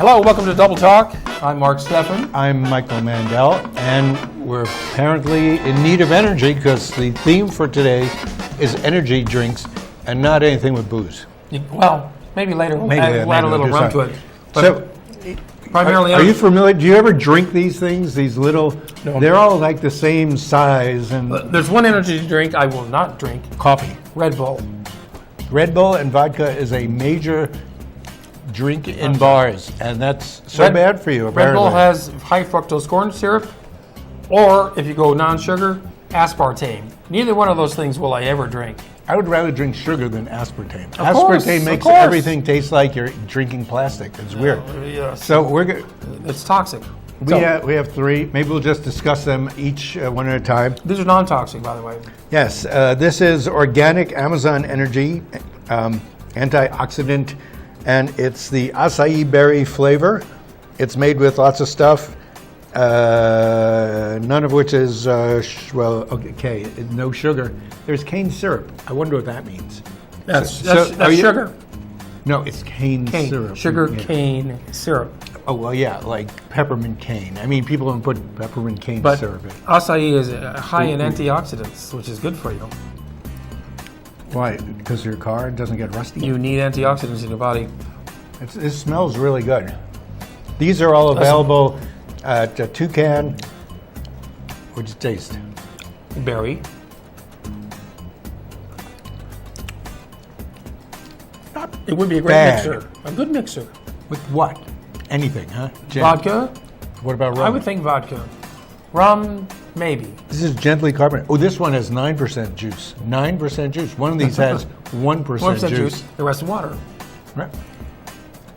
Hello, welcome to Double Talk. I'm Mark Steffen. I'm Michael Mandel, and we're apparently in need of energy because the theme for today is energy drinks and not anything with booze. Well, maybe later we'll add a little we'll rum to it. But So, primarily, are you familiar? Do you ever drink these things? These little, No. they're all like the same size and there's one energy drink I will not drink, coffee. Red Bull. Red Bull and vodka is a major drink in bars, and that's so bad for you, Red apparently. Bull has high fructose corn syrup, or if you go non-sugar, aspartame. Neither one of those things will I ever drink. I would rather drink sugar than aspartame. Of course, Aspartame of makes course. everything taste like you're drinking plastic. It's weird. Yes. So we're go- It's toxic. we have three. Maybe we'll just discuss them each one at a time. These are non-toxic, by the way. Yes, this is organic Amazon Energy antioxidant, and it's the acai berry flavor. It's made with lots of stuff, none of which is, no sugar. There's cane syrup. I wonder what that means. That's are you- sugar. No, it's cane syrup. Sugar Yeah. cane syrup. Oh, well, yeah, like peppermint cane. I mean, people don't put peppermint cane But syrup in. acai is high in antioxidants, which is good for you. Why? Because your car doesn't get rusty? You need antioxidants in your body. It smells really good. These are all available at Toucan. What'd you taste? Berry. It would be a great bad. mixer. A good mixer. With what? Anything, huh? Gin. Vodka? What about rum? I would think vodka. Rum, maybe. This is gently carbonated. Oh, this one has 9% juice. 9% juice. One of these has 1% 1% juice. juice, the rest water. Right.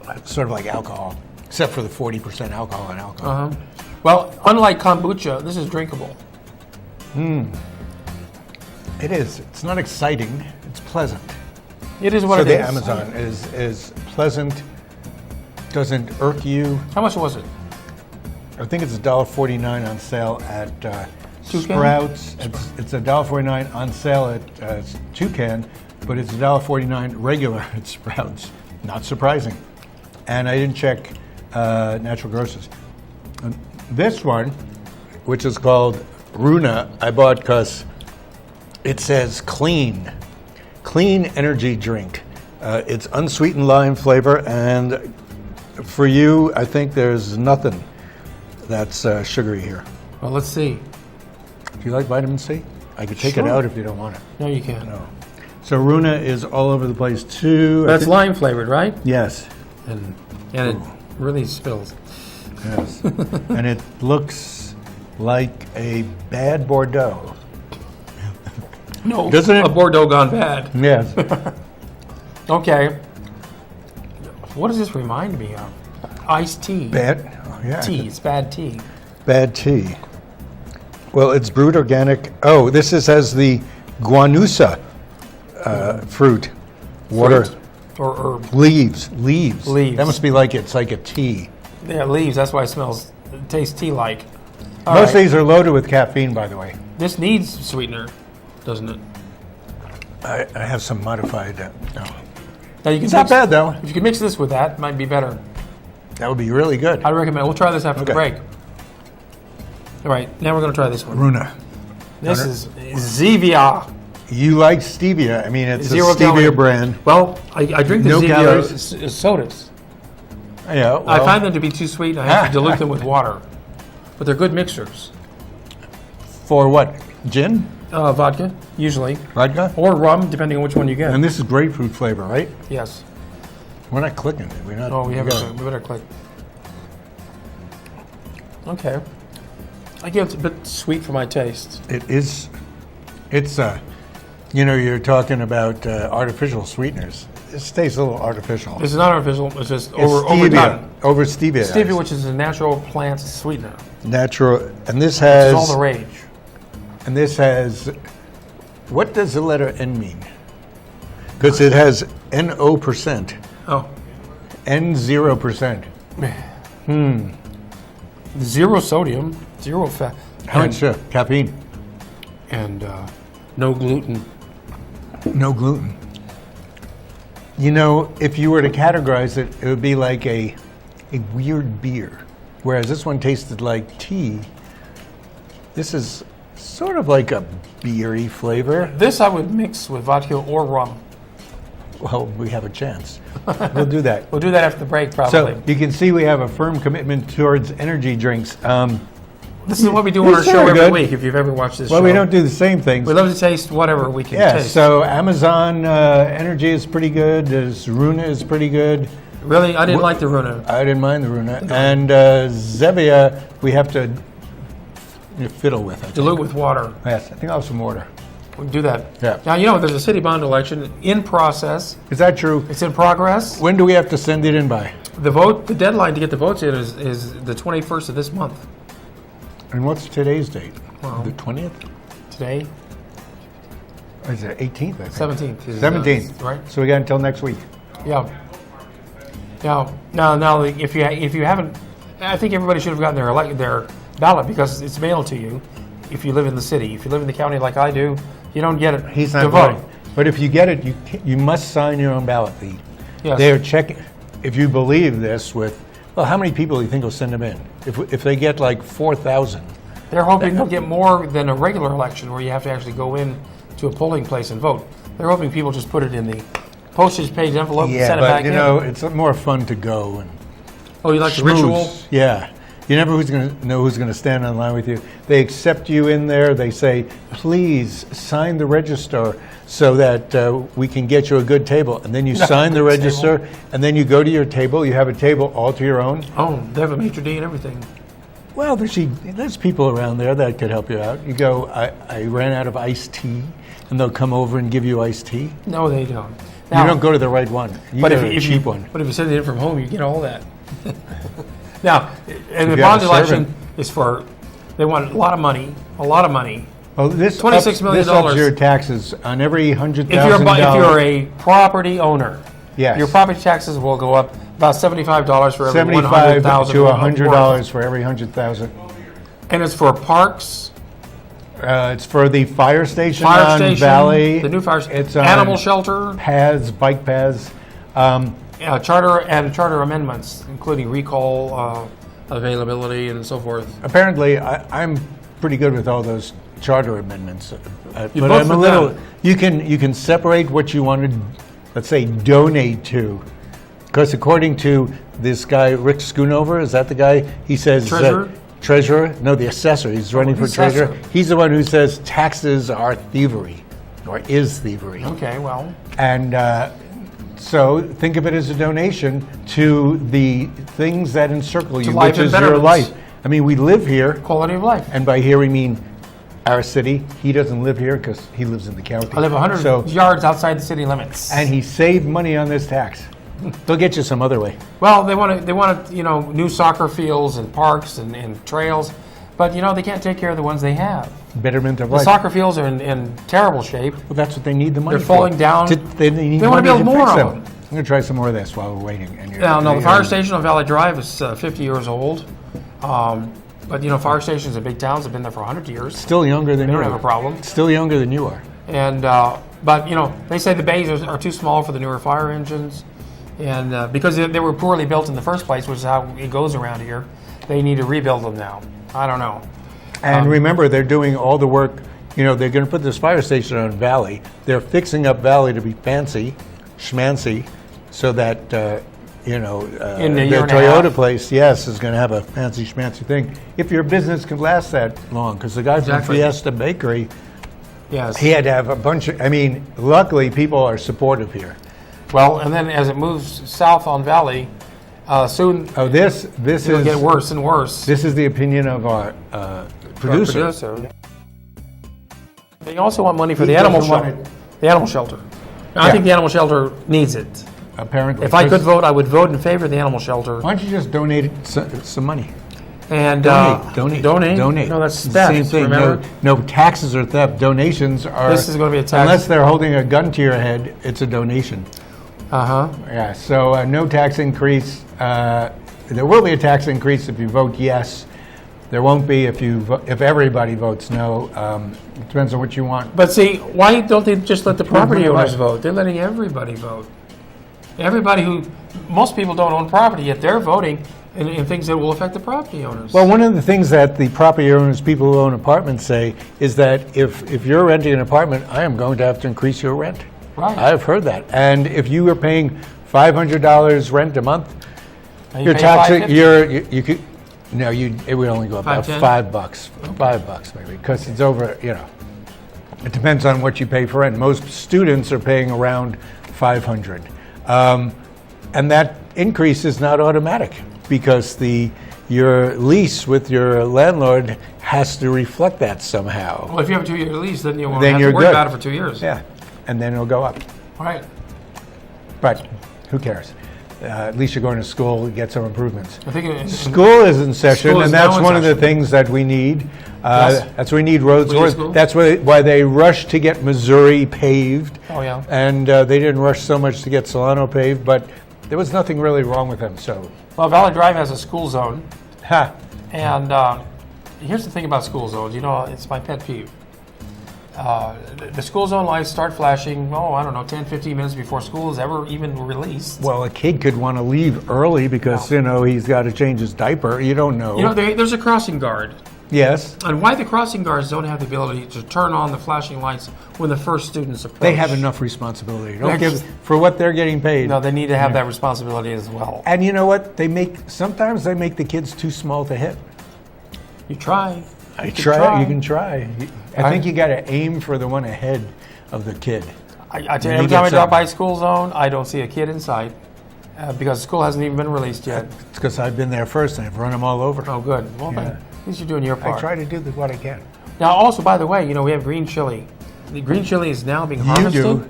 It's sort of like alcohol, except for the 40% alcohol in alcohol. Well, unlike kombucha, this is drinkable. It is. It's not exciting. It's pleasant. It is what So it the is. Amazon is pleasant, doesn't irk you. How much was it? I think it's $1.49 on sale at Toucan? Sprouts. It's $1.49 on sale at Toucan, but it's $1.49 regular at Sprouts. Not surprising. And I didn't check Natural Grocers. This one, which is called Runa, I bought because it says clean energy drink. It's unsweetened lime flavor, and for you, I think there's nothing that's sugary here. Well, let's see. Do you like vitamin C? I could take it Sure. out if you don't want it. No, you can't. No. So Runa is all over the place too. That's lime flavored, right? Yes. And it really spills. Yes. And it looks like a bad Bordeaux. No, Doesn't it? a Bordeaux gone bad. Yes. Okay. What does this remind me of? Iced tea. Bad. Oh, yeah. Tea. It's bad tea. Bad tea. Well, it's brewed organic. Oh, this has the guanusa fruit. Water. Fruit or herb. Leaves. Leaves. That must be it's like a tea. Yeah, leaves. That's why it tastes tea-like. All Most right. of these are loaded with caffeine, by the way. This needs sweetener, doesn't it? I have some modified. No. Now you can It's not bad, though. If you can mix this with that, it might be better. That would be really good. I recommend. We'll try this after the Okay. break. All right, now we're going to try this one. Runa. This is Zevia. You like stevia. I mean, it's Zero a stevia calorie. brand. Well, I drink the No calories. Zevia sodas. Yeah, well, I find them to be too sweet, and I have to dilute them with water. But they're good mixers. for what? Gin? Vodka, usually. Vodka? Or rum, depending on which one you get. And this is grapefruit flavor, right? Yes. We're not clicking it. We're not. Oh, we got haven't. We better click. Okay. I get it's a bit sweet for my taste. It is. It's you're talking about artificial sweeteners. This tastes a little artificial. This is not artificial. It's just It's overdone. Over stevia. Stevia, which is a natural plant sweetener. Natural, and this It's has. all the rage. And this has. What does the letter N mean? Because it has NO%, Oh. N0%. Zero sodium, zero fat. How much caffeine? And no gluten. No gluten. You know, if you were to categorize it, it would be like a a weird beer, whereas this one tasted like tea. This is sort of like a beery flavor. This I would mix with vodka or rum. Well, we have a chance. We'll do that. We'll do that after the break, probably. So you can see we have a firm commitment towards energy drinks. This is what we do on our These show are every good. week, if you've ever watched this show. Well, we don't do the same things. We love to taste whatever we can Yeah, taste. so Amazon Energy is pretty good. There's Runa is pretty good. Really, I didn't like the Runa. I didn't mind the Runa. And Zevia, we have to fiddle with it. Dilute with water. Yes, I think I'll have some water. We can do that. Yeah. Now, you know, there's a city bond election in process. Is that true? It's in progress. When do we have to send it in by? The deadline to get the votes in is the 21st of this month. And what's today's date? Well, The 20th? Today, Or is it 18th, I think? 17th. Is, 17th. right? So we got until next week. Yeah. Now, if you haven't, I think everybody should have gotten their ballot because it's mailed to you. If you live in the city, if you live in the county like I do, you don't get it. He's to not vote. voting. But if you get it, you must sign your own ballot feed. Yes. They're checking, if you believe this with, well, how many people do you think will send them in? If they get like 4,000. They're hoping they'll get more than a regular election where you have to actually go in to a polling place and vote. They're hoping people just put it in the postage paid envelope and Yeah, send it back but you in. know, it's more fun to go and Oh, you like the schmooze. ritual? Yeah. You never know who's going to stand on line with you. They accept you in there. They say, please sign the register so that we can get you a good table. And then you sign the Good register, and then you go to your table. You have a table all to your own. Oh, they have a maitre d' and everything. Well, there's people around there that could help you out. You go, I ran out of iced tea, and they'll come over and give you iced tea. No, they don't. You don't go to the right one. You But go if to a you cheap one. But if you send it in from home, you get all that. Now, and the you have bond a election servant. is for, they want a lot of money. Oh, this $26 million. This ups your taxes on every $100,000. If you're a property owner, Yes. your property taxes will go up about $75 for every $75 $100,000 to $100 for every 100,000. And it's for parks, It's for the fire station fire on station, Valley. the new fire station, It's on animal shelter, paths, bike paths. charter amendments, including recall availability and so forth. Apparently, I'm pretty good with all those charter amendments. But both I'm a with little. them. You can separate what you want to, let's say, donate to, because according to this guy Rick Schoonover, is that the guy? He says Treasurer? Treasurer? No, the assessor. He's running for assessor. treasurer. He's the one who says taxes are thievery, or is thievery. Okay, well, And so think of it as a donation to the things that encircle you, life which and is your betterments. life. I mean, we live here, quality of life. and by here we mean our city. He doesn't live here because he lives in the county. I live 100 So, yards outside the city limits. and he saved money on this tax. They'll get you some other way. Well, they want new soccer fields and parks and trails, but they can't take care of the ones they have. Betterment of The life. soccer fields are in terrible shape. Well, that's what they need the money They're for. falling down. They need They wanna money build to more fix of them. them. I'm going to try some more of this while we're waiting. And No, the fire station on Valley Drive is 50 years old. But fire stations in big towns have been there for 100 years. Still younger than They you don't are. have a problem. Still younger than you are. And but they say the bays are too small for the newer fire engines, and because they were poorly built in the first place, which is how it goes around here, they need to rebuild them now. I don't know. And remember, they're doing all the work. They're going to put this fire station on Valley. They're fixing up Valley to be fancy, schmancy, so that In a the year and a Toyota half. place, yes, is going to have a fancy schmancy thing. If your business can last that long, because the guy Exactly. from Fiesta Bakery, Yes. he had to have a bunch of. I mean, luckily, people are supportive here. Well, and then as it moves south on Valley, soon Oh, this it'll is get worse and worse. This is the opinion of our producer. They also want money for He the animal doesn't want shelter. The animal shelter. Now, I Yeah. think the animal shelter needs it. Apparently, If I could Chris- vote, I would vote in favor of the animal shelter. why don't you just donate some money? And Donate. donate. No, that's It's the theft. same thing. Remember, No taxes or theft. Donations are. This is gonna be a tax. Unless they're holding a gun to your head, it's a donation. Yeah. So no tax increase. There will be a tax increase if you vote yes. There won't be if everybody votes no. It depends on what you want. But see, why don't they just let the property Improvement owners of life. vote? They're letting everybody vote. Most people don't own property, yet they're voting, and things that will affect the property owners. Well, one of the things that the property owners, people who own apartments, say is that if you're renting an apartment, I am going to have to increase your rent. Right. I've heard that. And if you were paying $500 rent a month, And your pay tax, $550? you could, no, it would only go up about $5.10? $5 maybe, because it's over, it depends on what you pay for rent. Most students are paying around $500. And that increase is not automatic because your lease with your landlord has to reflect that somehow. Well, if you have a 2-year lease, then you won't Then have you're to worry good. about it for 2 years. Yeah, and then it'll go up. Right. But who cares? At least you're going to school, get some improvements. I think School is in session, School is and that's now in one of the session. things that we need. Yes. That's why we need roads. We need school. That's why they rushed to get Missouri paved. Oh, yeah. And they didn't rush so much to get Solano paved, but there was nothing really wrong with them. So, Well, Valley Drive has a school zone, ha, and here's the thing about school zones. It's my pet peeve. The school zone lights start flashing, 10, 15 minutes before school is ever even released. well, a kid could want to leave early because he's got to change his diaper. You don't know. There's a crossing guard. Yes, And why the crossing guards don't have the ability to turn on the flashing lights when the first students approach? they have enough responsibility. Don't They're- give for what they're getting paid. No, they need to have that responsibility as well. And you know what? Sometimes they make the kids too small to hit. You try. You can can try. I think you got to aim for the one ahead of the kid. I tell you, You every get time I drive some- by a school zone, I don't see a kid inside because school hasn't even been released yet. It's because I've been there first and I've run them all over. Oh, good. Well, then, at least you're doing your I part. try to do what I can. Now, also, by the way, we have green chili. The green chili is now being harvested. do.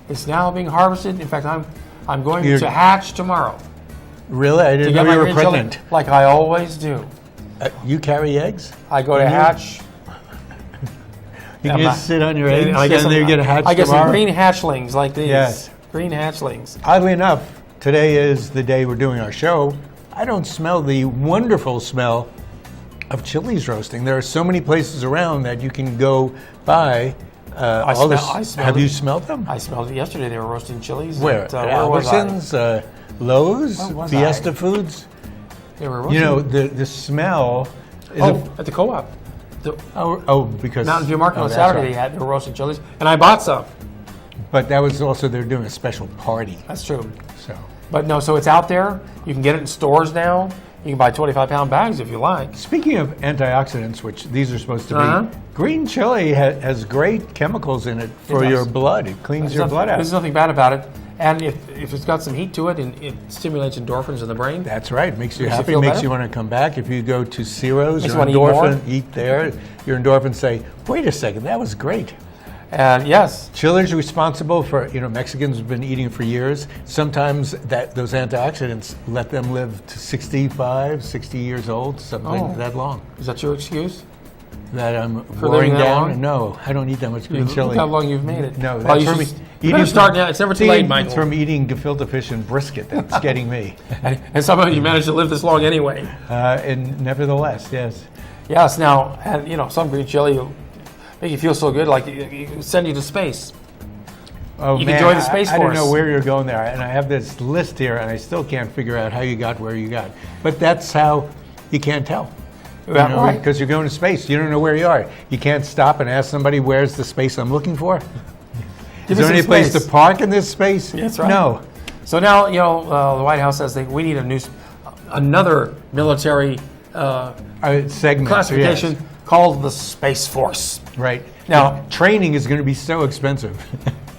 It's now being harvested. In fact, I'm going You're- to hatch tomorrow Really? I to didn't get know my you were green chili, pregnant. like I always do. You carry eggs? I go to You- hatch. You I'm can not- just sit on your eggs and and then you get a hatch I get some tomorrow? green hatchlings like these. Yes. Green hatchlings. Oddly enough, today is the day we're doing our show. I don't smell the wonderful smell of chilies roasting. There are so many places around that you can go buy. I smell Have it. you smelled them? I smelled it yesterday. They were roasting chilies. Where? At, where was I? Albertsons, Lowe's, Where was Fiesta I? Foods. They were roasting. The smell is At the co-op. because Mountain View Market on that's Saturday, right. they were roasting chilies, and I bought some. But that was also they're doing a special party. That's true. So But no, so it's out there. You can get it in stores now. You can buy 25-pound bags if you like. speaking of antioxidants, which these are supposed to be, Uh-huh. green chili has great chemicals in it for does. your blood. It cleans your blood out. There's nothing bad about it. And if it's got some heat to it, and it stimulates endorphins in the brain. That's right. Makes you Makes you happy. feel makes better. you want to come back. If you go to Ciro's, Makes your you wanna eat more. endorphin, eat there. Your endorphins say, "Wait a second, that was great." And yes, Chili's responsible for, Mexicans have been eating for years. Sometimes those antioxidants let them live to 65, 60 years old, something that long. is that your excuse? That I'm For boring living that down? long? No, I don't eat that much green chili. Look how long you've made it. No, well, that's you from you better start now. It's never too late, Michael. It's from eating gefilte fish and brisket that's getting me. And somehow you managed to live this long anyway. And nevertheless, yes. Yes, now, and some green chili will make you feel so good, like you send you to space. Oh, You can man, join the Space I don't Force. know where you're going there, and I have this list here, and I still can't figure out how you got where you got. But that's how you can't tell. Yeah, right. Because you're going to space. You don't know where you are. You can't stop and ask somebody, where's the space I'm looking for? Give Is me there any some place to space. park in this space? That's right. No. So now, the White House says we need another military Segment. classification yes. called the Space Force. Right. Now- training is going to be so expensive.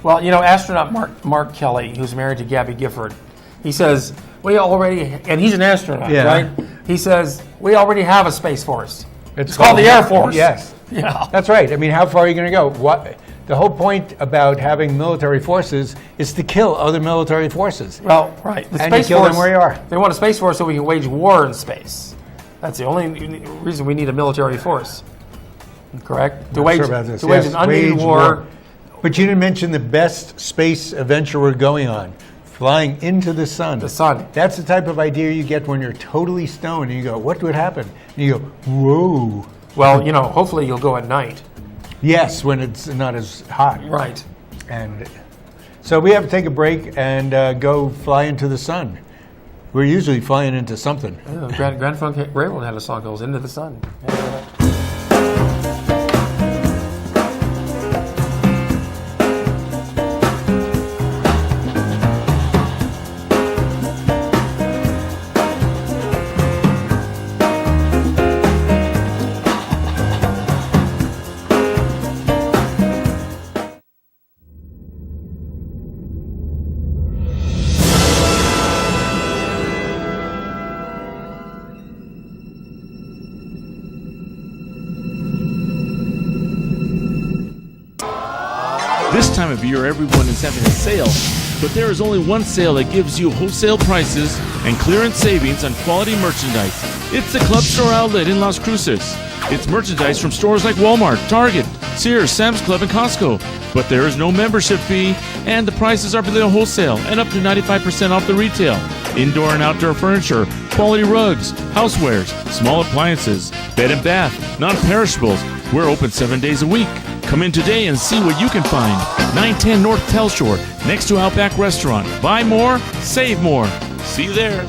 Well, astronaut Mark Kelly, who's married to Gabby Gifford, he says and he's an astronaut, Yeah. right? He says we already have a Space Force. It's called the Air Force. Yes. Yeah. That's right. I mean, how far are you going to go? The whole point about having military forces is to kill other military forces. Well, right. The And you kill them where you are. They want a Space Force so we can wage war in space. That's the only reason we need a military force. Correct? To Not wage, sure about this. to wage Yes, an unneeded wage war. But you didn't mention the best space adventure we're going on, flying into the sun. The sun. That's the type of idea you get when you're totally stoned and you go, what would happen? And you go, whoa. Well, hopefully you'll go at night. Yes, when it's not as hot. Right. And so we have to take a break and go fly into the sun. We're usually flying into something. Yeah, Grand Funk Railroad had a song that goes Into the Sun. This time of year, everyone is having a sale, but there is only one sale that gives you wholesale prices and clearance savings on quality merchandise. It's the Club Store Outlet in Las Cruces. It's merchandise from stores like Walmart, Target, Sears, Sam's Club, and Costco. But there is no membership fee, and the prices are below wholesale and up to 95% off the retail. Indoor and outdoor furniture, quality rugs, housewares, small appliances, bed and bath, non-perishables. We're open 7 days a week. Come in today and see what you can find. 910 North Telshore, next to Outback Restaurant. Buy more, save more. See you there.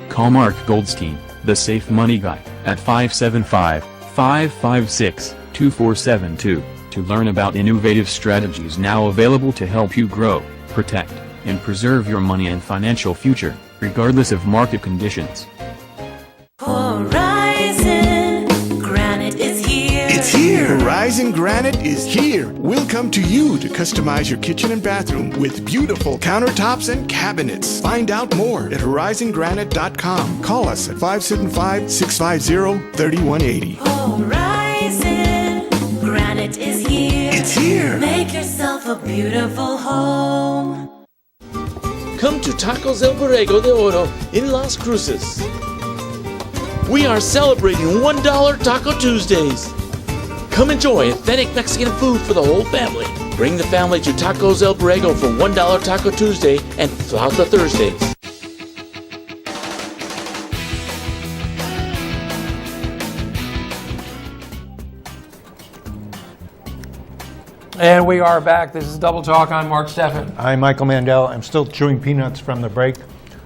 Call Mark Goldstein, the Safe Money Guy, at 575-556-2472 to learn about innovative strategies now available to help you grow, protect, and preserve your money and financial future, regardless of market conditions. Horizon Granite is here. It's here! Horizon Granite is here. We'll come to you to customize your kitchen and bathroom with beautiful countertops and cabinets. Find out more at horizongranite.com. Call us at 575-650-3180. Horizon Granite is here. It's here! Make yourself a beautiful home. Come to Tacos El Borrego de Oro in Las Cruces. We are celebrating $1 Taco Tuesdays. Come enjoy authentic Mexican food for the whole family. Bring the family to Tacos El Borrego for $1 Taco Tuesday and Flauta Thursdays. And we are back. This is Double Talk. I'm Mark Steffen. I'm Michael Mandel. I'm still chewing peanuts from the break.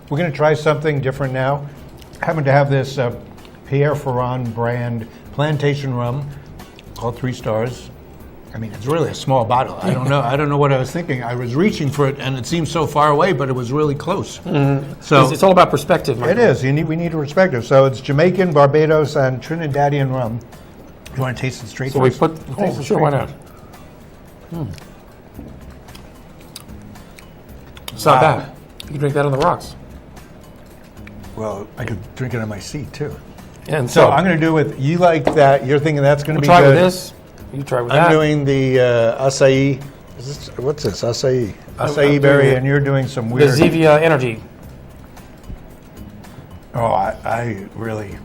We're going to try something different now. I happen to have this Pierre Ferrand brand plantation rum called 3 Stars. I mean, it's really a small bottle. I don't know. I don't know what I was thinking. I was reaching for it, and it seemed so far away, but it was really close. Mm-hmm. So It's all about perspective, Michael. it is. We need perspective. So it's Jamaican, Barbados, and Trinidadian rum. You want to taste it straight? So we first? put... Taste Oh, it sure, straight why not? first. It's not bad. You can drink that on the rocks. Well, I could drink it on my seat, too. And So I'm going to do with, you like that, you're thinking that's going to we'll be try good. with this. You try with that. I'm doing the acai. What's this? Acai. I'm Acai doing berry, it. and you're doing some The weird. Zevia Energy. Oh, I really.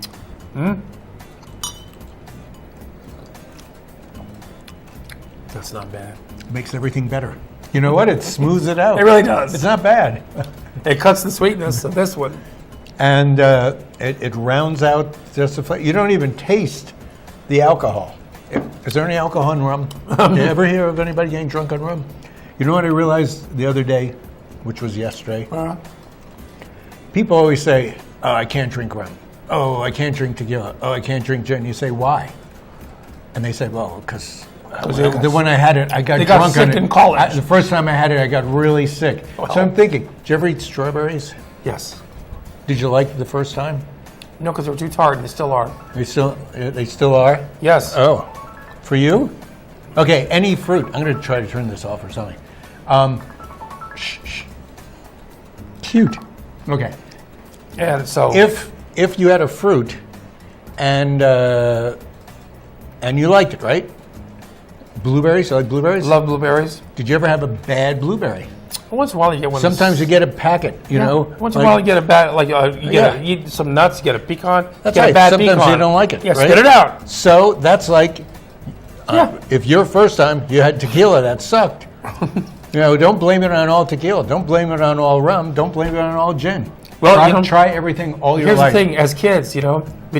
That's not bad. Makes everything better. You know what? It smooths it out. It really does. It's not bad. It cuts the sweetness of this one. And it rounds out just the flavor. You don't even taste the alcohol. Is there any alcohol in rum? You ever hear of anybody getting drunk on rum? You know what I realized the other day, which was yesterday? People always say, oh, I can't drink rum. Oh, I can't drink tequila. Oh, I can't drink gin. You say, why? And they say, well, because the one I had it, I got They got drunk sick on it. in college. The first time I had it, I got really sick. Well. So I'm thinking, did you ever eat strawberries? Yes. Did you like it the first time? No, because they're too tart, and they still are. They still are? Yes. Oh, for you? Okay, any fruit. I'm going to try to turn this off or something. Shh. Cute. Okay. And so... If you had a fruit and you liked it, right? Blueberries? You like blueberries? Love blueberries. Did you ever have a bad blueberry? Once in a while you get one. Sometimes you get a packet, you know. Once in a while you get a bad, like you get you eat some nuts, you get a pecan. That's you get right. A bad Sometimes pecan. you don't like it. Yeah, right? spit it out. So that's like, if your first time you had tequila that sucked, don't blame it on all tequila. Don't blame it on all rum. Don't blame it on all gin. Well, try everything all your Here's life. the thing: as kids, we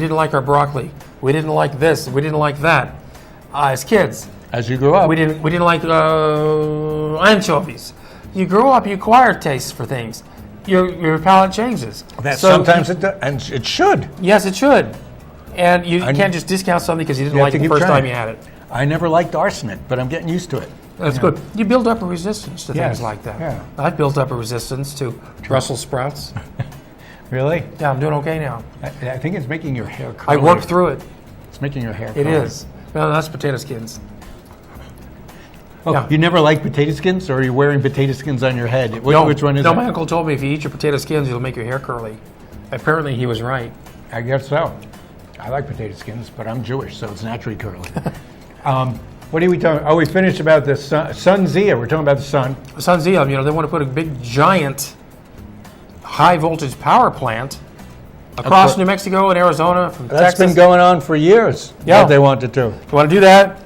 didn't like our broccoli. We didn't like this. We didn't like that. As kids, As you grew up, we didn't like anchovies. You grow up, you acquire tastes for things. Your palate changes. sometimes it does, and it should. Yes, it should. And you can't just discount something because you didn't You have like to it the keep first trying. time you had it. I never liked arsenic, but I'm getting used to it. That's good. You build up a resistance to Yes, things like that. yeah. I've built up a resistance to Brussels sprouts. Really? Yeah, I'm doing okay now. I think it's making your hair curly. I worked through it. It's making your hair It curly. is. No, that's potato skins. Oh, Yeah. you never liked potato skins, or are you wearing potato skins on your head? No, Which one is no, it? my uncle told me if you eat your potato skins, you'll make your hair curly. Apparently, he was right. I guess so. I like potato skins, but I'm Jewish, so it's naturally curly. What are we talking? Oh, we finished about the sun Zia. We're talking about the sun. SunZia, they want to put a big, giant, high voltage power plant across New Mexico and Arizona from That's Texas. been going on for years. Yeah. What they wanted to. You want to do that?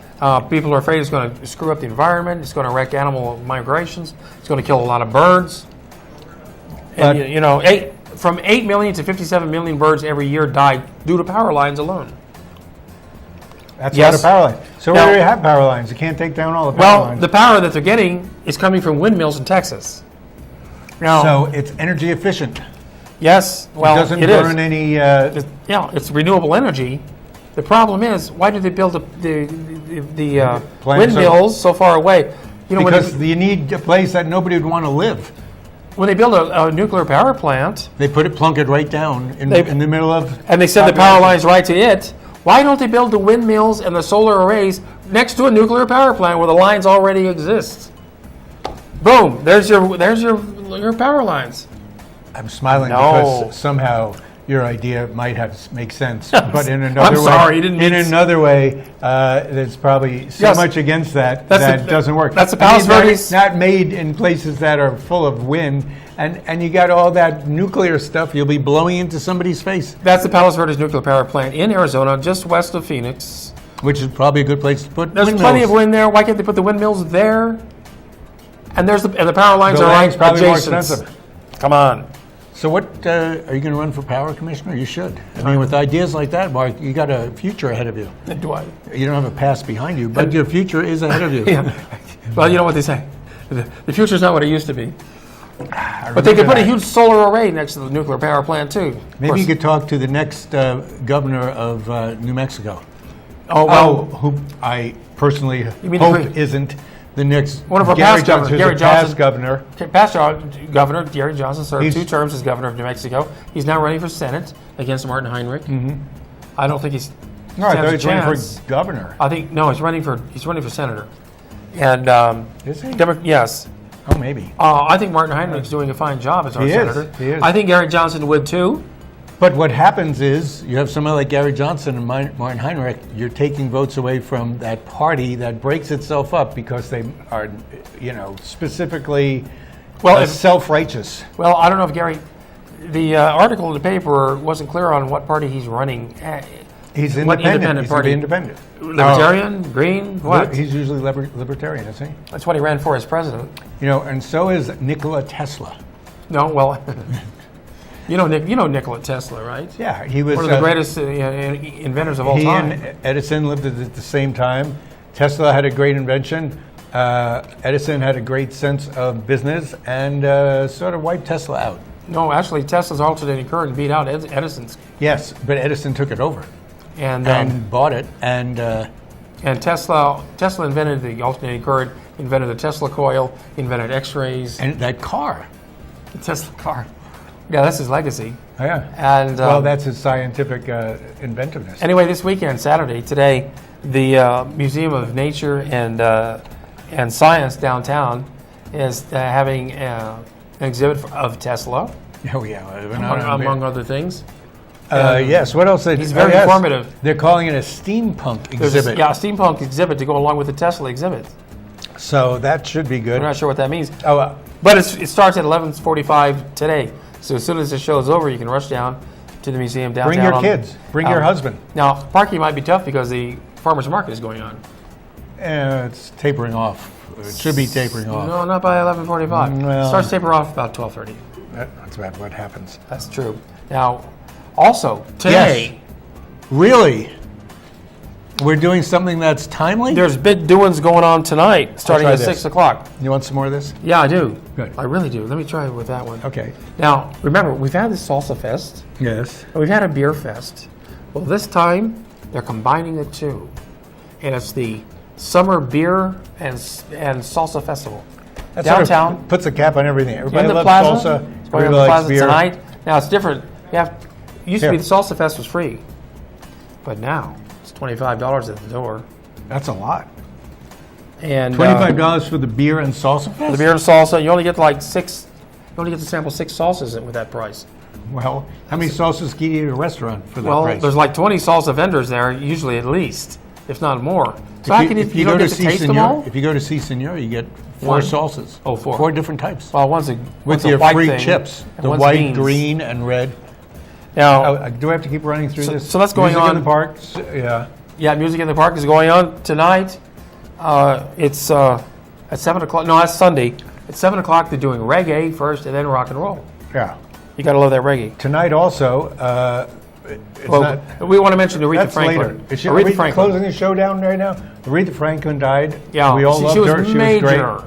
People are afraid it's going to screw up the environment. It's going to wreck animal migrations. It's going to kill a lot of birds. And But- from 8 million to 57 million birds every year die due to power lines alone. That's Yes. not a power line. So Now- where do you have power lines? You can't take down all the power Well, lines. the power that they're getting is coming from windmills in Texas. Now, So it's energy efficient. yes, well, it doesn't it burn is. any. It's renewable energy. The problem is, why do they build the Plants windmills so far away? Because you need a place that nobody would want to live. when they build a nuclear power plant, They plunk it right down in the middle of. and they send the power lines right to it, why don't they build the windmills and the solar arrays next to a nuclear power plant where the lines already exist? Boom! There's your power lines. I'm smiling No. because somehow your idea might make sense, but in another way, sorry, you didn't in mean- another way, there's probably so Yes. much against that That's that the- doesn't work. that's the I mean, Palos Verdes- not made in places that are full of wind, and you got all that nuclear stuff. You'll be blowing into somebody's face, That's the Palos Verdes nuclear power plant in Arizona, just west of Phoenix. which is probably a good place to put There's windmills. plenty of wind there. Why can't they put the windmills there? And the power lines The are land's right probably more adjacent. expensive. Come on. So what are you going to run for power commissioner? You should. I mean, with ideas like that, Mark, you got a future ahead of you. Do I? You don't have a past behind you, but your future is ahead of you. Yeah. Well, you know what they say. The future's not what it used to be. But they could put a huge solar array next to the nuclear power plant too. Of Maybe course. you could talk to the next governor of New Mexico. Oh, well, who I personally mean hope the- isn't the next one of our Gary past governors, Johnson, Gary who's a past Johnson. governor. past governor Gary Johnson served He's- 2 terms as governor of New Mexico. He's now running for Senate against Martin Heinrich. Mm-hmm. I don't think he's. No, I stands thought a he was running chance. for governor. I think no, he's running for senator. And Is he? yes. Oh, maybe. I think Martin Heinrich's doing a fine job as our He is, senator. he is. I think Gary Johnson would too. But what happens is you have somebody like Gary Johnson and Martin Heinrich, you're taking votes away from that party that breaks itself up because they are, specifically self-righteous. Well, I don't know if Gary. The article in the paper wasn't clear on what party he's running. He's What independent. independent He's party? independent. Libertarian, Green, what? He's usually libertarian, isn't he? That's what he ran for as president. And so is Nikola Tesla. No, well, you know Nikola Tesla, right? Yeah, he was One of the greatest inventors of all he time. and Edison lived at the same time. Tesla had a great invention. Edison had a great sense of business and sort of wiped Tesla out. No, actually, Tesla's alternating current beat out Edison's, Yes, but Edison took it over and bought it. And Tesla invented the alternating current, invented the Tesla coil, invented X-rays, and that car. the Tesla car. Yeah, that's his legacy. Yeah. And Well, that's his scientific inventiveness. anyway, this weekend, today, the Museum of Nature and Science downtown is having an exhibit of Tesla, Oh, yeah. among other things. Yes, what else? He's very yes. informative. They're calling it a steampunk There's exhibit. a steampunk exhibit to go along with the Tesla exhibit. So that should be good. We're not sure what that means. Oh, But it starts at 11:45 today. So as soon as the show is over, you can rush down to the museum downtown. bring your kids. Bring your husband. Now, parking might be tough because the farmer's market is going on. It's tapering off. It should be tapering off. No, not by 11:45. Well- It starts to taper off about 12:30. That's about what happens. That's true. Now, also, today, Really? We're doing something that's timely? there's big doings going on tonight, starting try at this. 6 o'clock. You want some more of this? Yeah, I do. Good. I really do. Let me try with that one. Okay. Now, remember, we've had the Salsa Fest, Yes. and we've had a beer fest. Well, this time, they're combining the two. And it's the Summer Beer and Salsa Festival. That sort of Downtown, puts a cap on everything. Everybody in the loves plaza. salsa. It's going on Everybody the likes plaza beer. tonight. Now, it's different. It used to be Here. the Salsa Fest was free. But now, it's $25 at the door. That's a lot. And $25 for the beer and salsa the fest? beer and salsa, you only get like 6. You only get to sample 6 salsas with that price. Well, how many salsas can you eat at a restaurant for that Well, price? there's like 20 salsa vendors there, usually at least, if not more. So how can you, if you don't go get to to taste them Senor, all? if you go to Si Senor, you get 4 One. salsas. Oh, 4. 4 different types. Well, one's a With one's a your white free thing, chips. and The one's white, beans. green, and red. Now, Do I have to keep running through this? so that's going Music on. in the park? Yeah. yeah, Music in the Park is going on tonight. It's at 7 o'clock. No, that's Sunday. At 7 o'clock, they're doing reggae first and then rock and roll. Yeah. You got to love that reggae. Tonight also, it's Well, not... we want to mention Aretha That's Franklin. later. Is she, are Aretha we Franklin. closing the show down right now? Aretha Franklin died. Yeah, We all loved she was her. major. She was great.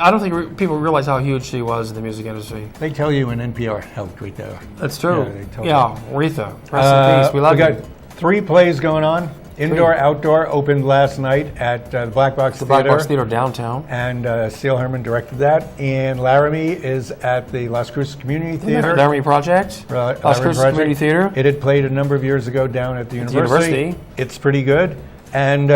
I don't think people realize how huge she was in the music industry. They tell you in NPR how great they are. That's true. Yeah, they tell Yeah, Aretha. Rest in peace. We love got you. 3 plays going on. Indoor, outdoor, opened last night at the Black Box The Theater. Black Box Theater downtown. And Steele Herman directed that. And Laramie is at the Las Cruces Community Theater. Laramie Project. Laramie Las Cruces Project. Community Theater. It had played a number of years ago down at the university. university. It's pretty good. And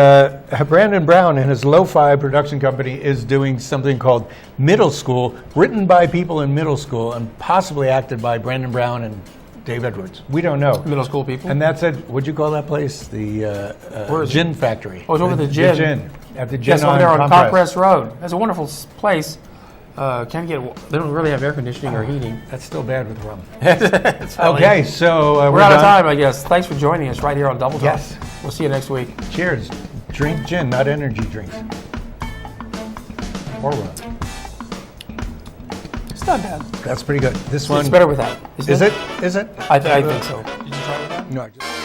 Brandon Brown and his Lo-Fi production company is doing something called Middle School, written by people in middle school and possibly acted by Brandon Brown and Dave Edwards. We don't know. Middle school people. And that's it. What'd you call that place? The Where is it? Gin Factory. Oh, it's over the Gin. Gin. At the Gin Yes, over there on Compress. Compress Road. That's a wonderful place. Can't get. They don't really have air conditioning or heating. That's still bad with rum. It's really- Okay, so We're out of done. time, I guess. Thanks for joining us right here on Double Talk. Yes. We'll see you next week. Cheers. Drink gin, not energy drinks. Or rum. It's not bad. That's pretty good. This one It's better with that. is it? Is it? I think so. Did you try with that? No. I just-